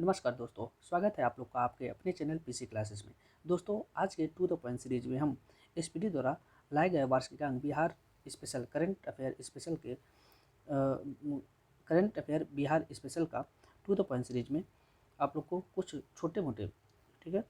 नमस्कार दोस्तों, स्वागत है आप लोग का आपके अपने चैनल पीसी क्लासेस में। दोस्तों, आज के टू द पॉइंट सीरीज में हम एसपीडी द्वारा लाए गए वार्षिकांक Bihar special current affair special के करंट अफेयर बिहार स्पेशल का टू द पॉइंट सीरीज में आप लोग को कुछ छोटे मोटे, ठीक है,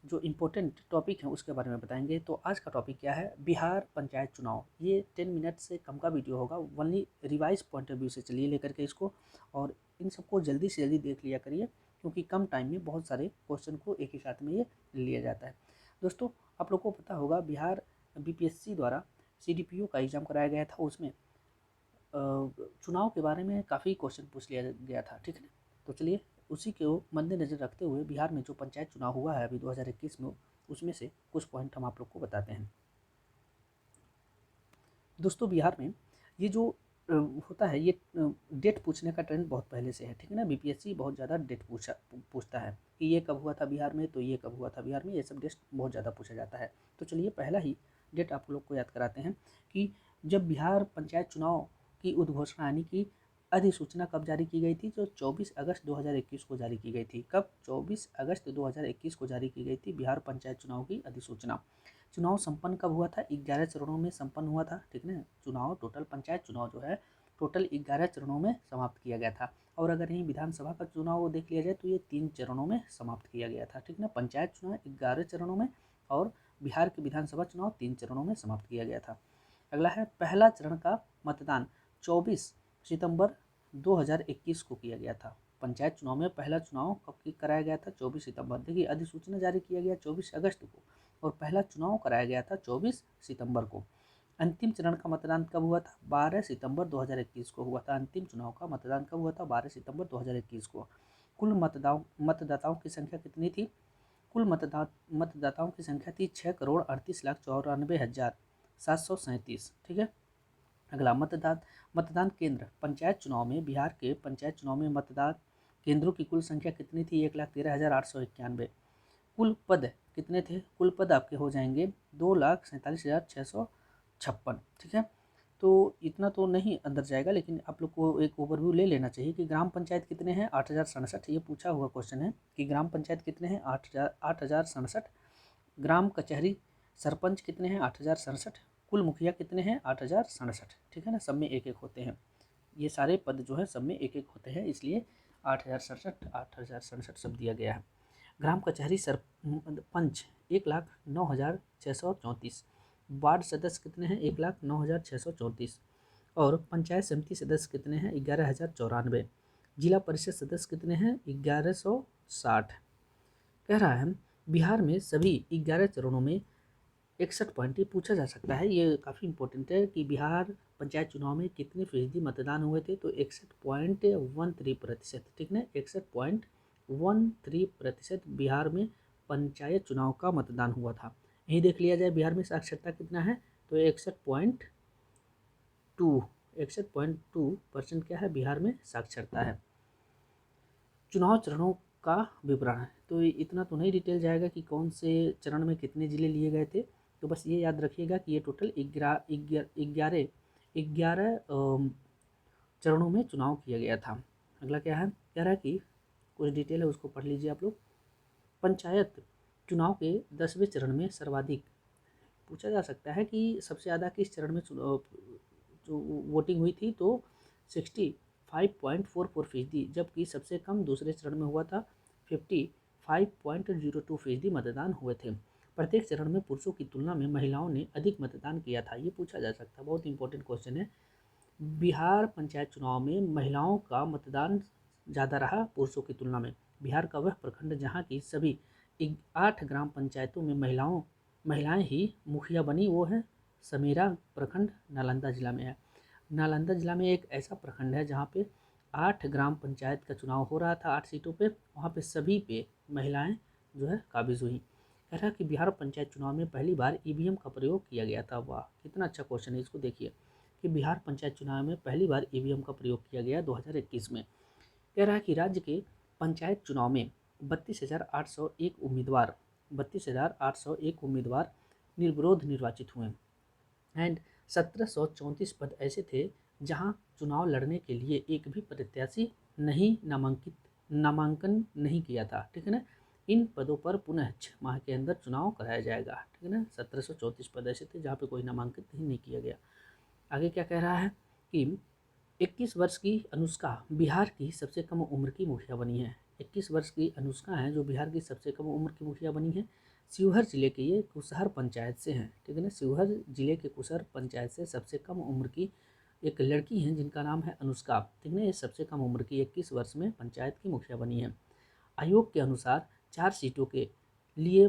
जो इम्पोर्टेंट टॉपिक हैं उसके बारे में बताएंगे। तो आज का टॉपिक क्या है? बिहार पंचायत चुनाव। ये 10 मिनट से कम का वीडियो होगा, only revise point of view से चलिए लेकर के इसको, और इन सबको जल्दी से जल्दी देख लिया करिए, क्योंकि कम टाइम में बहुत सारे क्वेश्चन को एक ही साथ में ये लिया जाता है। दोस्तों, आप लोग को पता होगा बिहार बीपीएससी द्वारा सीडीपीओ का एग्ज़ाम कराया गया था, उसमें चुनाव के बारे में काफ़ी क्वेश्चन पूछ लिया गया था, ठीक है। तो चलिए उसी को मद्देनज़र रखते हुए बिहार में जो पंचायत चुनाव हुआ है अभी 2021 में, उसमें से कुछ पॉइंट हम आप लोग को बताते हैं। दोस्तों, बिहार में ये जो होता है, ये डेट पूछने का ट्रेंड बहुत पहले से है, ठीक है ना। बीपीएससी बहुत ज़्यादा डेट पूछता है कि ये कब हुआ था बिहार में, तो ये कब हुआ था बिहार में, ये सब डेट बहुत ज़्यादा पूछा जाता है। तो चलिए पहला ही डेट आप लोग को याद कराते हैं कि जब बिहार पंचायत चुनाव की उद्घोषणा यानी कि अधिसूचना कब जारी की गई थी, जो 24 अगस्त 2021 को जारी की गई थी। कब? 24 अगस्त 2021 को जारी की गई थी बिहार पंचायत चुनाव की अधिसूचना। चुनाव संपन्न कब हुआ था? 11 चरणों में संपन्न हुआ था, ठीक ना। चुनाव टोटल पंचायत चुनाव जो है टोटल 11 चरणों में समाप्त किया गया था। और अगर यहीं विधानसभा का चुनाव देख लिया जाए तो ये 3 चरणों में समाप्त किया गया था, ठीक ना। पंचायत चुनाव 11 चरणों में और बिहार के विधानसभा चुनाव 3 चरणों में समाप्त किया गया था। अगला है पहला चरण का मतदान 24 सितंबर 2021 को किया गया था। पंचायत चुनाव में पहला चुनाव कब कराया गया था? 24 सितंबर। देखिए, अधिसूचना जारी किया गया 24 अगस्त को और पहला चुनाव कराया गया था 24 सितंबर को। अंतिम चरण का मतदान कब हुआ था? 12 सितंबर 2021 को हुआ था। अंतिम चुनाव का मतदान कब हुआ था? 12 सितंबर 2021 को। कुल मतदाताओं की संख्या कितनी थी? कुल मतदाताओं की संख्या थी 6,38,94,737, ठीक है। अगला मतदान केंद्र पंचायत चुनाव में, बिहार के पंचायत चुनाव में मतदान केंद्रों की कुल संख्या कितनी थी? 1,13,891। कुल पद कितने थे? कुल पद आपके हो जाएंगे 2,47,656, ठीक है। तो इतना तो नहीं अंदर जाएगा, लेकिन आप लोग को एक ओवरव्यू ले लेना चाहिए कि ग्राम पंचायत कितने हैं? 8,067। ये पूछा हुआ क्वेश्चन है कि ग्राम पंचायत कितने हैं? 8,067। ग्राम कचहरी सरपंच कितने हैं? 8,067। कुल मुखिया कितने हैं? 8,067, ठीक है ना। सब में एक एक होते हैं, ये सारे पद जो है सब में एक एक होते हैं, इसलिए 8,067 सब दिया गया है। ग्राम कचहरी सरपंच 1,09,634। वार्ड सदस्य कितने हैं? 1,09,634। और पंचायत समिति सदस्य कितने हैं? 11,094। जिला परिषद सदस्य कितने हैं? 1,160। कह रहा है बिहार में सभी 11 चरणों में 61 पॉइंट, ये पूछा जा सकता है, ये काफ़ी इंपॉर्टेंट है कि बिहार पंचायत चुनाव में कितने फीसदी मतदान हुए थे? तो 61.13%, ठीक ना। 61.13% बिहार में पंचायत चुनाव का मतदान हुआ था। यही देख लिया जाए बिहार में साक्षरता कितना है, तो 61.2% क्या है बिहार में साक्षरता है। चुनाव चरणों का विवरण है, तो इतना तो नहीं डिटेल जाएगा कि कौन से चरण में कितने जिले लिए गए थे। तो बस ये याद रखिएगा कि ये टोटल 11 चरणों में चुनाव किया गया था। अगला क्या है? कह रहा है कि कुछ डिटेल है, उसको पढ़ लीजिए आप लोग। पंचायत चुनाव के 10वें चरण में सर्वाधिक पूछा जा सकता है कि सबसे ज़्यादा किस चरण में जो वोटिंग हुई थी, तो 65.44%, जबकि सबसे कम दूसरे चरण में हुआ था, 55.02% मतदान हुए थे। प्रत्येक चरण में पुरुषों की तुलना में महिलाओं ने अधिक मतदान किया था, ये पूछा जा सकता है, बहुत इंपॉर्टेंट क्वेश्चन है। बिहार पंचायत चुनाव में महिलाओं का मतदान ज़्यादा रहा पुरुषों की तुलना में। बिहार का वह प्रखंड जहाँ की सभी 8 ग्राम पंचायतों में महिलाएं ही मुखिया बनी, वो है समेरा प्रखंड, नालंदा जिला में है। नालंदा जिला में एक ऐसा प्रखंड है जहाँ पे 8 ग्राम पंचायत का चुनाव हो रहा था, 8 सीटों पे, वहाँ पे सभी पे महिलाएं जो है काबिज हुई। कह रहा कि बिहार पंचायत चुनाव में पहली बार ईवीएम का प्रयोग किया गया था। वाह, कितना अच्छा क्वेश्चन है, इसको देखिए कि बिहार पंचायत चुनाव में पहली बार ईवीएम का प्रयोग किया गया 2021 में। कह रहा है कि राज्य के पंचायत चुनाव में 32,801 उम्मीदवार निर्विरोध निर्वाचित हुए एंड 1734 पद ऐसे थे जहां चुनाव लड़ने के लिए एक भी प्रत्याशी नहीं नामांकित नामांकन नहीं किया था, ठीक है ना। इन पदों पर पुनः 6 माह के अंदर चुनाव कराया जाएगा, ठीक है ना। 1734 पद ऐसे थे जहाँ पे कोई नामांकित नहीं किया गया। आगे क्या कह रहा है कि 21 वर्ष की अनुष्का बिहार की सबसे कम उम्र की मुखिया बनी है। 21 वर्ष की अनुष्का है जो बिहार की सबसे कम उम्र की मुखिया बनी है। शिवहर जिले के ये कुशहर पंचायत से हैं, ठीक है ना। शिवहर जिले के कुशहर पंचायत से सबसे कम उम्र की एक लड़की हैं जिनका नाम है अनुष्का, ठीक है ना। ये सबसे कम उम्र की 21 वर्ष में पंचायत की मुखिया बनी है। आयोग के अनुसार 4 सीटों के लिए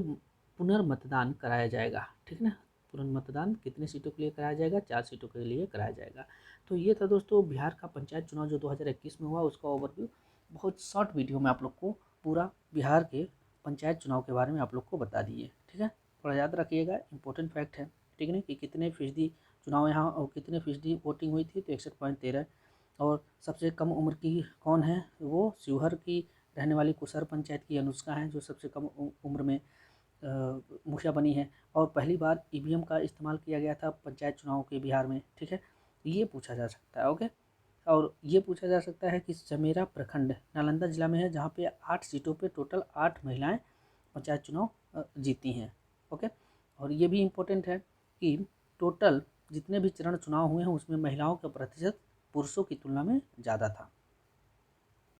पुनर्मतदान कराया जाएगा, ठीक है ना। पुनर्मतदान कितने सीटों के लिए कराया जाएगा? 4 सीटों के लिए कराया जाएगा। तो ये था दोस्तों बिहार का पंचायत चुनाव जो 2021 में हुआ उसका ओवरव्यू। बहुत शॉर्ट वीडियो में आप लोग को पूरा बिहार के पंचायत चुनाव के बारे में आप लोग को बता दिए, ठीक है। थोड़ा याद रखिएगा, इंपॉर्टेंट फैक्ट है, ठीक है ना, कि कितने फीसदी चुनाव यहाँ और कितने फीसदी वोटिंग हुई थी, तो 61.13। और सबसे कम उम्र की कौन है? वो शिवहर की रहने वाली कुशहर पंचायत की अनुष्का हैं जो सबसे कम उम्र में मुखिया बनी है। और पहली बार ईवीएम का इस्तेमाल किया गया था पंचायत चुनाव के बिहार में, ठीक है। ये पूछा जा सकता है, ओके। और ये पूछा जा सकता है कि चमेरा प्रखंड नालंदा जिला में है जहाँ पे 8 सीटों पे टोटल 8 महिलाएं पंचायत चुनाव जीती हैं, ओके। और ये भी इम्पोर्टेंट है कि टोटल जितने भी चरण चुनाव हुए हैं उसमें महिलाओं का प्रतिशत पुरुषों की तुलना में ज़्यादा था।